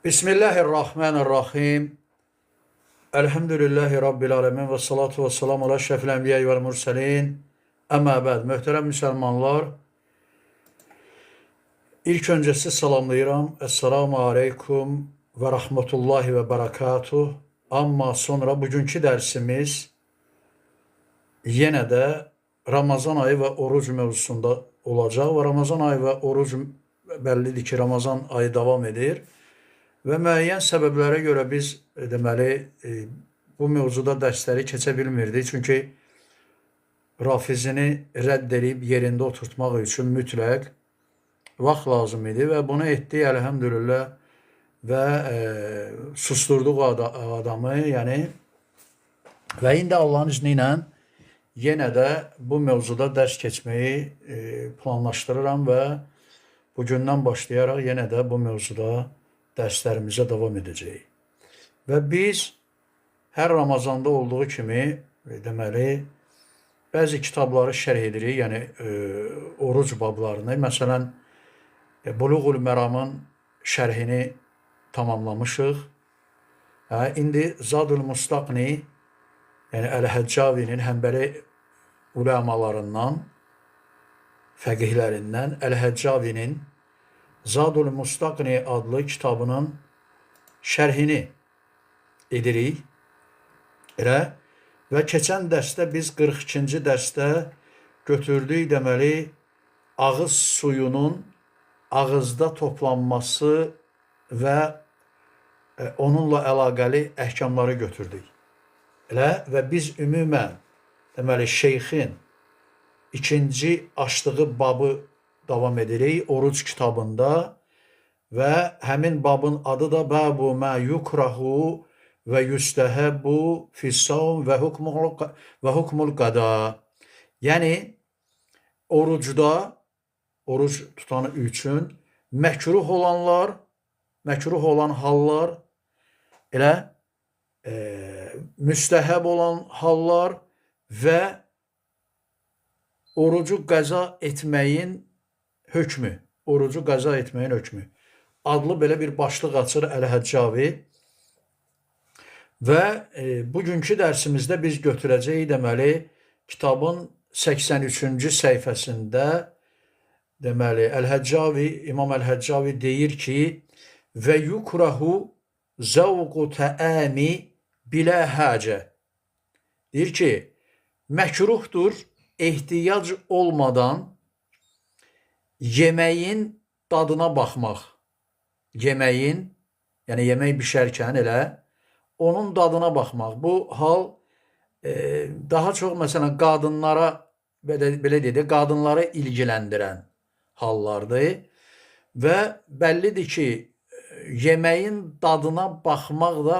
Bismillahirrahmanirrahim. Elhamdülillahi Rabbil alemin ve salatu ve selamu ala şefil enbiya vel murselin. Amma ba'd. Möhtərəm müsəlmanlar, ilk öncəsi salamlayıram. Esselamu aleykum ve rahmetullahi ve berekatuh. Amma sonra bugünkü dərsimiz yenə də Ramazan ayı və oruc mövzusunda olacaq. Və Ramazan ayı və oruc bəllidir ki, Ramazan ayı davam edir. Və müəyyən səbəblərə görə biz deməli bu mövzuda dərsləri keçə bilmirdik. Çünki rafizini rədd edib yerində oturtmaq üçün mütləq vaxt lazım idi və bunu etdik əlhəmdülillah və susturduq adamı, yəni və indi Allahın izni ilə yenə də bu mövzuda dərs keçməyi planlaşdırıram və bugündən başlayaraq yenə də bu mövzuda dərslərimizə davam edəcəyik. Və biz hər Ramazanda olduğu kimi deməli bəzi kitabları şərh edirik, yəni oruc bablarını. Məsələn, Buluğul Məramın şərhini tamamlamışıq. İndi Zadul Mustaqni, yəni Əl-Həccavinin Həmbəli uləmalarından, fəqihlərindən Əl-Həccavinin Zadul Mustaqni adlı kitabının şərhini edirik. Və keçən dərsdə biz 42-ci dərsdə götürdük deməli ağız suyunun ağızda toplanması və onunla əlaqəli əhkamları götürdük. Və biz ümumən deməli şeyxin ikinci açdığı babı davam edirik oruc kitabında və həmin babın adı da Bəbu mə yukrahu və yüstəhəbu fissavm və hukmul qada. Yəni orucda, oruc tutanı üçün məkruh olanlar, məkruh olan hallar, müstəhəb olan hallar və orucu qəza etməyin hökmü, orucu qəza etməyin hökmü adlı belə bir başlıq açır Əl-Həccavi və bugünkü dərsimizdə biz götürəcəyik deməli kitabın 83-cü səhifəsində deməli Əl-Həccavi, İmam Əl-Həccavi deyir ki və yukrahu zəvqu təəmi bilə həcə, deyir ki məkruhdur ehtiyac olmadan yeməyin dadına baxmaq, yeməyin, yəni yemək bişərkən onun dadına baxmaq. Bu hal daha çox məsələn qadınlara, belə deyək, qadınları ilgiləndirən hallardır və bəllidir ki, yeməyin dadına baxmaq da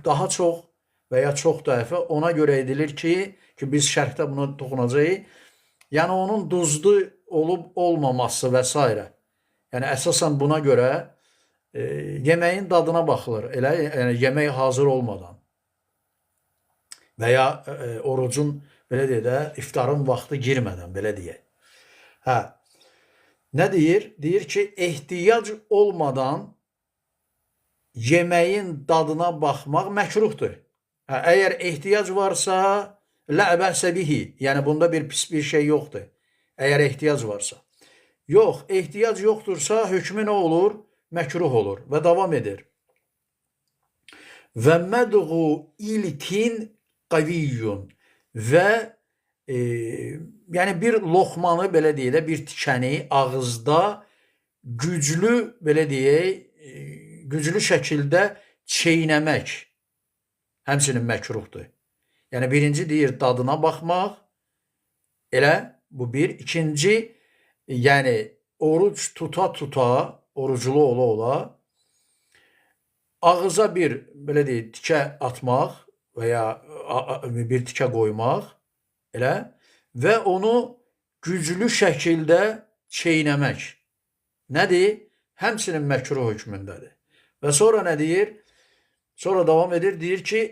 daha çox və ya çox dəfə ona görə edilir ki, biz şərhdə buna toxunacağıq, yəni onun duzlu olub olmaması və s. Yəni əsasən buna görə yeməyin dadına baxılır, yəni yemək hazır olmadan və ya orucun belə deyək də iftarın vaxtı girmədən, belə deyək. Nə deyir? Deyir ki, ehtiyac olmadan yeməyin dadına baxmaq məkruhdur. Əgər ehtiyac varsa, lə bəsə bihi, yəni bunda bir pis bir şey yoxdur. Əgər ehtiyac varsa. Yox, ehtiyac yoxdursa hökmü nə olur? Məkruh olur və davam edir. Və mədğu ilkin qaviyyun və yəni bir loxmanı belə deyək də, bir tikəni ağızda güclü, belə deyək, güclü şəkildə çeynəmək həmçinin məkruhdur. Yəni birinci deyir dadına baxmaq, bu bir. İkinci, yəni oruc tuta, oruclu ola, ağıza bir, belə deyək, tikə atmaq və ya bir tikə qoymaq, və onu güclü şəkildə çeynəmək. Nədir? Həmçinin məkruh hökmündədir. Və sonra nə deyir? Sonra davam edir, deyir ki,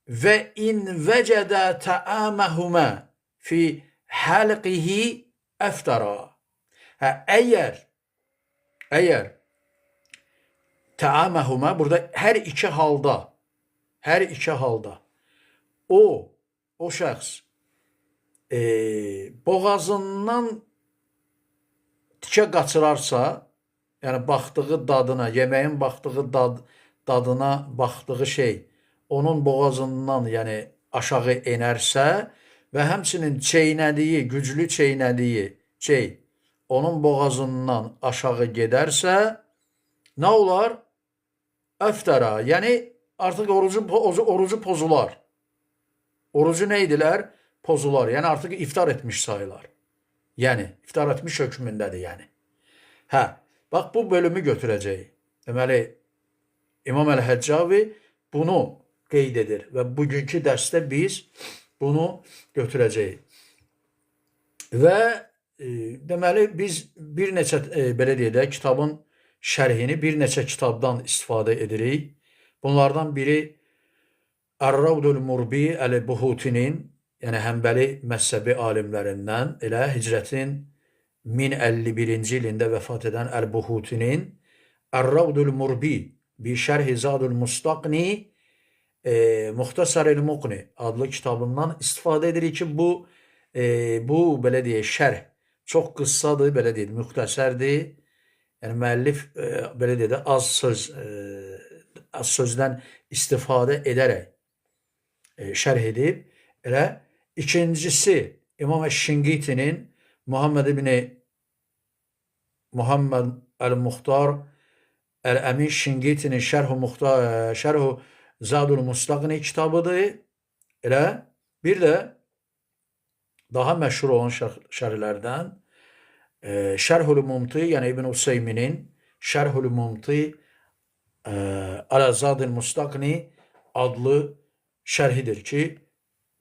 və in vəcədə təəməhumə fi həlqihi əftara. Əgər təaməhumə burada hər iki halda o şəxs boğazından tikə qaçırarsa, yəni baxdığı dadına, yeməyin dadına baxdığı şey onun boğazından, yəni aşağı enərsə və həmçinin güclü çeynədiyi şey onun boğazından aşağı gedərsə, nə olar? Əftərə, yəni artıq orucu pozular. Orucu nə edilər? Pozular. Yəni artıq iftar etmiş sayılar. Yəni iftar etmiş hökmündədir yəni. Hə, bax bu bölümü götürəcəyik. Deməli İmam Əl-Həccavi bunu qeyd edir və bugünkü dərsdə biz bunu götürəcəyik. Və deməli biz bir neçə belə deyək də kitabın şərhini bir neçə kitabdan istifadə edirik. Bunlardan biri Ər-Ravdul Murbi Əl-Buhutinin, yəni Həmbəli məzhəbi alimlərindən, elə Hicrətin 1051-ci ilində vəfat edən Əl-Buhutinin Ər-Ravdul Murbi bi Şərh-i Zadul Mustaqni Muxtasar el-Muqni adlı kitabından istifadə edirik ki, bu belə deyək şərh çox qıssadır, belə deyək, müxtəsərdir. Yəni müəllif belə deyək də az sözdən istifadə edərək şərh edib. Elə ikincisi İmam Əş-Şinqitinin Muhammed Əl-Muxtar Əl-Əmin Şinqitinin Şərh-u Zadul Mustaqni kitabıdır. Elə bir də daha məşhur olan şərhlərdən Şərh-ül Mumti, yəni İbn Useyminin Şərh-ül Mumti Alə Zadul Mustaqni adlı şərhidir ki,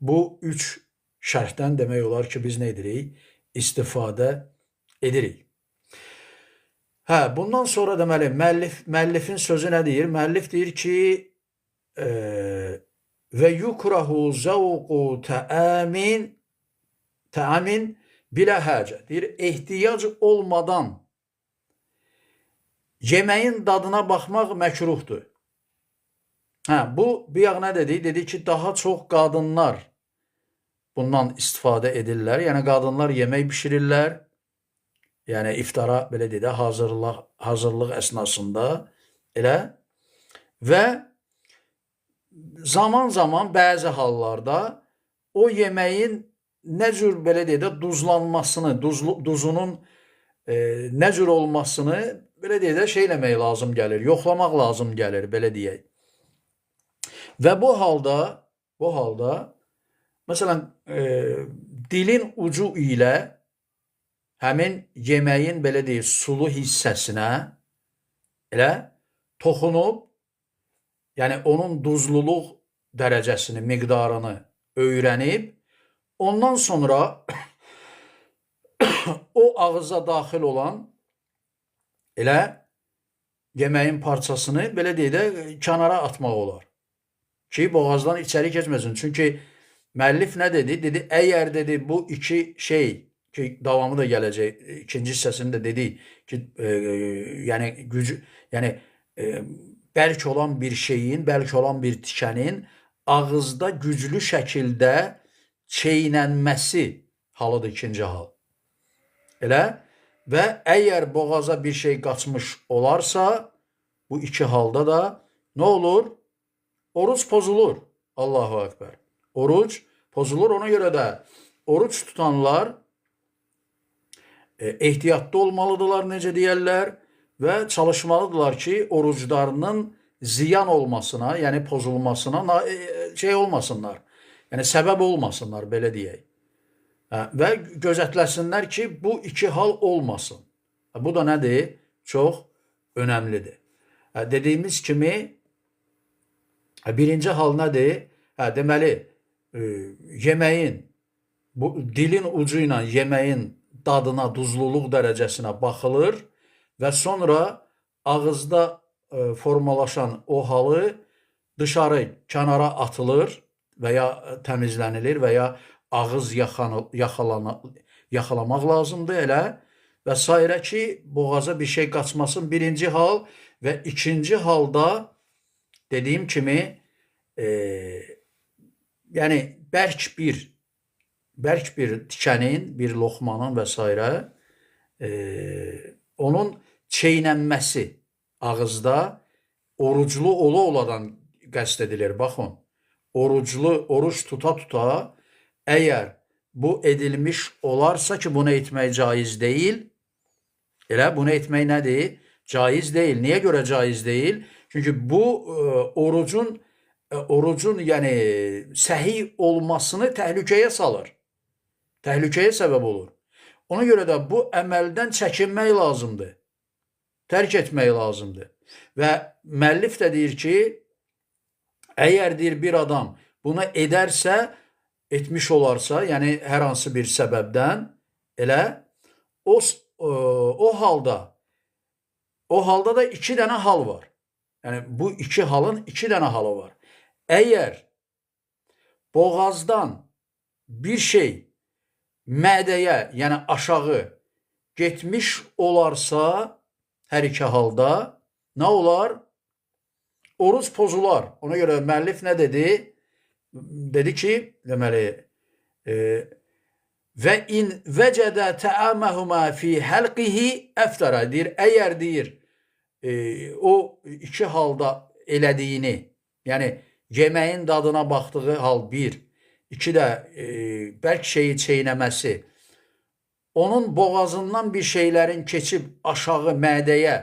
bu üç şərhdən demək olar ki, biz nə edirik? İstifadə edirik. Hə, bundan sonra deməli müəllifin sözü nə deyir? Müəllif deyir ki, və yukrahu zəvqu təamin bilə həcə. Deyir, ehtiyac olmadan yeməyin dadına baxmaq məkruhdur. Hə, bu bir nə dedi? Dedi ki, daha çox qadınlar bundan istifadə edirlər. Yəni qadınlar yemək bişirirlər. Yəni iftara belə deyək də hazırlıq əsnasında elə və zaman bəzi hallarda o yeməyin nə cür belə deyək də duzlanmasını, duzunun nə cür olmasını belə deyək də şey eləmək lazım gəlir, yoxlamaq lazım gəlir, belə deyək. Və bu halda məsələn dilin ucu ilə həmin yeməyin belə deyək sulu hissəsinə elə toxunub, yəni onun duzluluq dərəcəsini, miqdarını öyrənib, ondan sonra o ağıza daxil olan elə yeməyin parçasını belə deyək də kənara atmaq olar ki, boğazdan içəri keçməsin. Çünki müəllif nə dedi? Dedi, əgər dedi bu iki şey ki, davamı da gələcək, ikinci hissəsində dedik ki, yəni bərk olan bir şeyin, bərk olan bir tikənin ağızda güclü şəkildə çeynənməsi halıdır ikinci hal. Elə və əgər boğaza bir şey qaçmış olarsa, bu iki halda da nə olur? Oruc pozulur. Allahu Ekber. Oruc pozulur. Ona görə də oruc tutanlar ehtiyatlı olmalıdırlar, necə deyərlər, və çalışmalıdırlar ki, oruclarının ziyan olmasına, yəni pozulmasına şey olmasınlar. Yəni səbəb olmasınlar, belə deyək. Və gözətləsinlər ki, bu iki hal olmasın. Bu da nədir? Çox önəmlidir. Dediyimiz kimi, birinci hal nədir? Deməli, yeməyin, dilin ucu ilə yeməyin dadına, duzluluq dərəcəsinə baxılır və sonra ağızda formalaşan o halı dışarı, kənara atılır və ya təmizlənilir və ya ağız yaxalamaq lazımdır elə və sairə ki, boğaza bir şey qaçmasın. Birinci hal və ikinci halda dediyim kimi e, yəni bərk bir tikənin, bir loxmanın və s. Onun çeynənməsi ağızda oruclu oladan qəsd edilir. Baxın, oruç tuta əgər bu edilmiş olarsa ki, bunu etmək caiz deyil. Elə bunu etmək nədir? Caiz deyil. Niyə görə caiz deyil? Çünki bu orucun yəni səhih olmasını təhlükəyə salır. Təhlükəyə səbəb olur. Ona görə də bu əməldən çəkinmək lazımdır. Tərk etmək lazımdır. Və müəllif də deyir ki, əgər deyir bir adam bunu edərsə, etmiş olarsa, yəni hər hansı bir səbəbdən elə o halda da iki dənə hal var. Yəni bu iki halın iki dənə halı var. Əgər boğazdan bir şey mədəyə, yəni aşağı getmiş olarsa, hər iki halda nə olar? Oruc pozular. Ona görə müəllif nə dedi? Dedi ki, deməli, və in vəcədə təəməhumə fi həlqihi əftərə deyir, əgər deyir, o iki halda elədiyini, yəni yeməyin dadına baxdığı hal bir, iki də bərk şeyi çeynəməsi, onun boğazından bir şeylərin keçib aşağı mədəyə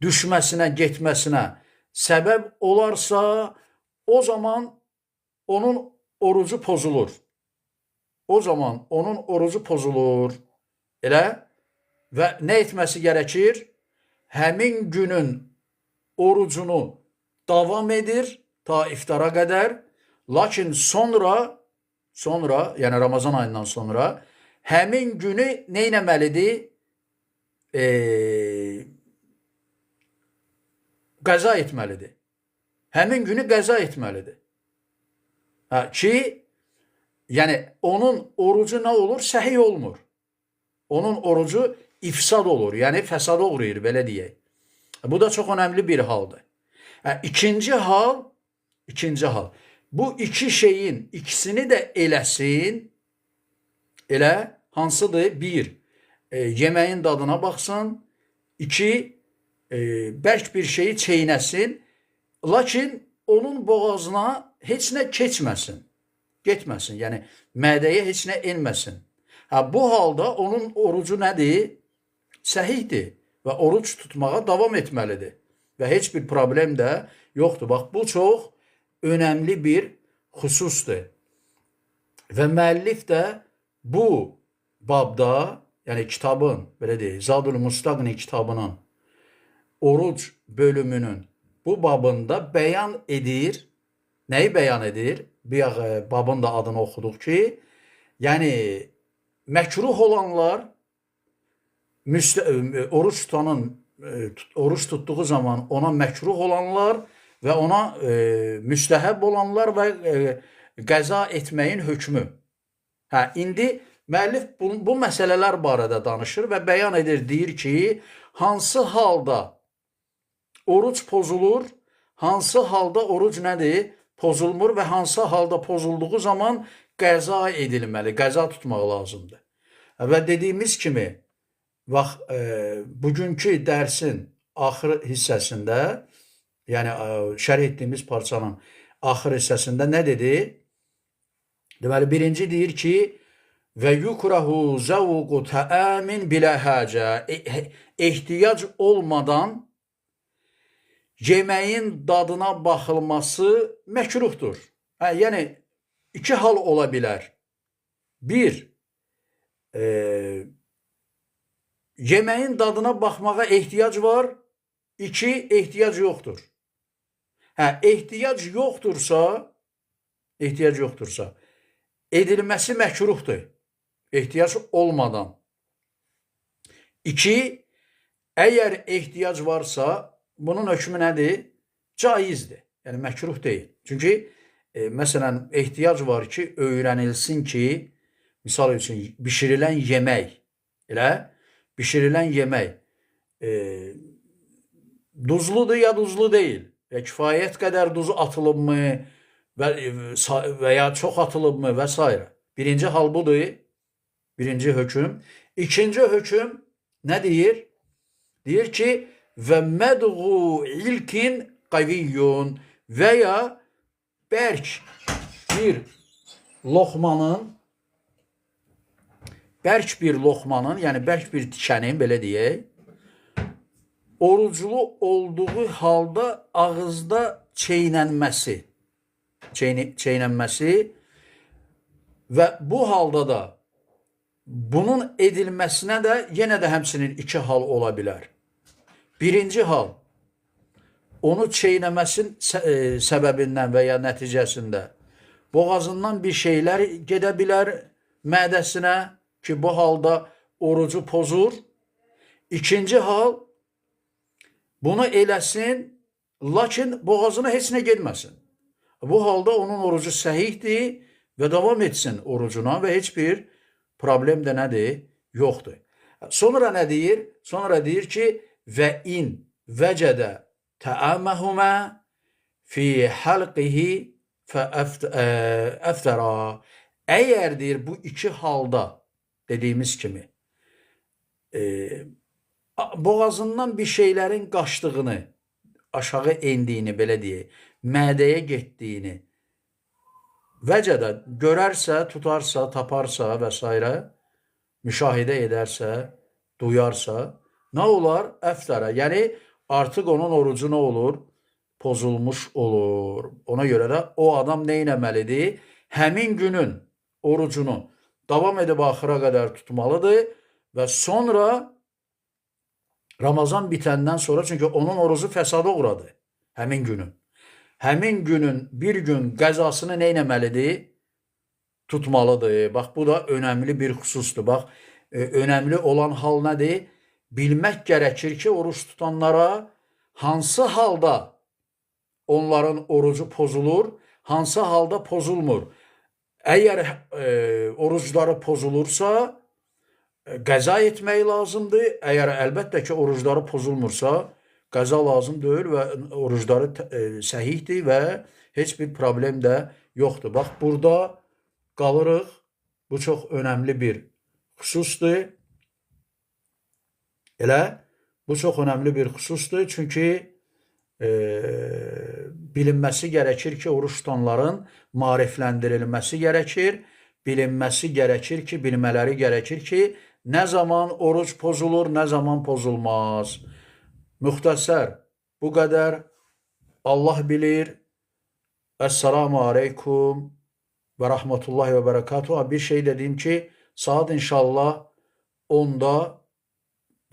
düşməsinə, getməsinə səbəb olarsa, o zaman onun orucu pozulur. O zaman onun orucu pozulur. Elə və nə etməsi gərəkir? Həmin günün orucunu davam edir ta iftara qədər. Lakin sonra, yəni Ramazan ayından sonra həmin günü nə etməlidir? Qəza etməlidir. Həmin günü qəza etməlidir. Ki, yəni onun orucu nə olur? Səhih olmur. Onun orucu ifsad olur, yəni fəsada uğrayır, belə deyək. Bu da çox önəmli bir haldır. İkinci hal, bu iki şeyin ikisini də eləsin, elə hansıdır? Bir, yeməyin dadına baxsın. İki, bərk bir şeyi çeynəsin, lakin onun boğazına heç nə keçməsin, getməsin, yəni mədəyə heç nə enməsin. Bu halda onun orucu nədir? Səhihdir və oruc tutmağa davam etməlidir və heç bir problem də yoxdur. Bax, bu çox önəmli bir xüsusdur. Və müəllif də bu babda, yəni kitabın, belə deyək, Zadul Mustaqni kitabının oruc bölümünün bu babında bəyan edir. Nəyi bəyan edir? Bir babın da adını oxuduq ki, yəni məkruh olanlar, oruç tutanın oruç tutduğu zaman ona məkruh olanlar və ona müstəhəb olanlar və qəza etməyin hökmü. İndi müəllif bu məsələlər barədə danışır və bəyan edir, deyir ki, hansı halda oruc pozulur, hansı halda oruc nədir? Pozulmur və hansı halda pozulduğu zaman qəza edilməli, qəza tutmaq lazımdır. Və dediyimiz kimi, bax, bugünkü dərsin axır hissəsində, yəni şərh etdiyimiz parçanın axır hissəsində nə dedi? Deməli, birinci deyir ki, və yukrahu zəvqu təəmin bilə həcə, ehtiyac olmadan yeməyin dadına baxılması məkruhdur. Yəni, iki hal ola bilər. Bir, yeməyin dadına baxmağa ehtiyac var. İki, ehtiyac yoxdur. Ehtiyac yoxdursa, edilməsi məkruhdur. Ehtiyac olmadan. İki, əgər ehtiyac varsa, bunun hökmü nədir? Caizdir. Yəni, məkruh deyil. Çünki, məsələn, ehtiyac var ki, öyrənilsin ki, misal üçün, bişirilən yemək, elə, bişirilən yemək, duzludur ya duzlu deyil. Kifayət qədər duz atılıbmı və ya çox atılıbmı və s. Birinci hal budur. Birinci hökm. İkinci hökm nə deyir? Deyir ki, və mədğu ilkin qaviyyun və ya bərk bir loxmanın, yəni bərk bir tikənin, belə deyək, oruclu olduğu halda ağızda çeynənməsi və bu halda da bunun edilməsinə də yenə də həmçinin iki hal ola bilər. Birinci hal, onu çeynəməsin səbəbindən və ya nəticəsində boğazından bir şeylər gedə bilər mədəsinə ki, bu halda orucu pozur. İkinci hal, bunu eləsin, lakin boğazına heç nə getməsin. Bu halda onun orucu səhihdir və davam etsin orucuna və heç bir problem də nədir? Yoxdur. Sonra nə deyir? Sonra deyir ki, və in vəcədə təəmməhumə fi həlqihi fəəftərə. Əgər deyir, bu iki halda dediyimiz kimi boğazından bir şeylərin qaçdığını, aşağı endiyini, belə deyək, mədəyə getdiyini vəcədə görərsə, tutarsa, taparsa və s. müşahidə edərsə, duyarsa, nə olar? Əftərə. Yəni, artıq onun orucu nə olur? Pozulmuş olur. Ona görə də o adam nə etməlidir? Həmin günün orucunu davam edib axıra qədər tutmalıdır və sonra Ramazan bitəndən sonra, çünki onun orucu fəsada uğradı həmin günün. Həmin günün bir gün qəzasını nə etməlidir? Tutmalıdır. Bax, bu da önəmli bir xüsusdur. Bax, önəmli olan hal nədir? Bilmək gərəkir ki, oruç tutanlara hansı halda onların orucu pozulur, hansı halda pozulmur. Əgər orucları pozulursa, qəza etmək lazımdır. Əgər əlbəttə ki, orucları pozulmursa, qəza lazım deyil və orucları səhihdir və heç bir problem də yoxdur. Bax, burada qalırıq. Bu çox önəmli bir xüsusdur. Bu çox önəmli bir xüsusdur. Çünki bilinməsi gərəkir ki, oruç tutanların maarifləndirilməsi gərəkir. Bilinməsi gərəkir ki, bilmələri gərəkir ki, nə zaman oruc pozulur, nə zaman pozulmaz. Müxtəsər, bu qədər. Allah bilir. Əssalamu aleykum və rəhmətullahi və bərəkatuhu. Bir şey dedim ki, saat inşallah 10-da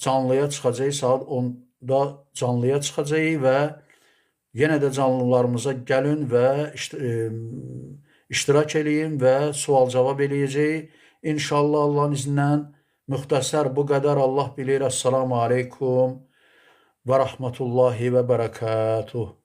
canlıya çıxacaq, saat 10-da canlıya çıxacaq və yenə də canlılarımıza gəlin və iştirak eləyin və sual-cavab eləyəcək. İnşallah Allahın izindən. Müxtəsər bu qədər. Allah bilir. Əssalamu aleykum və rəhmətullahi və bərəkatuhu.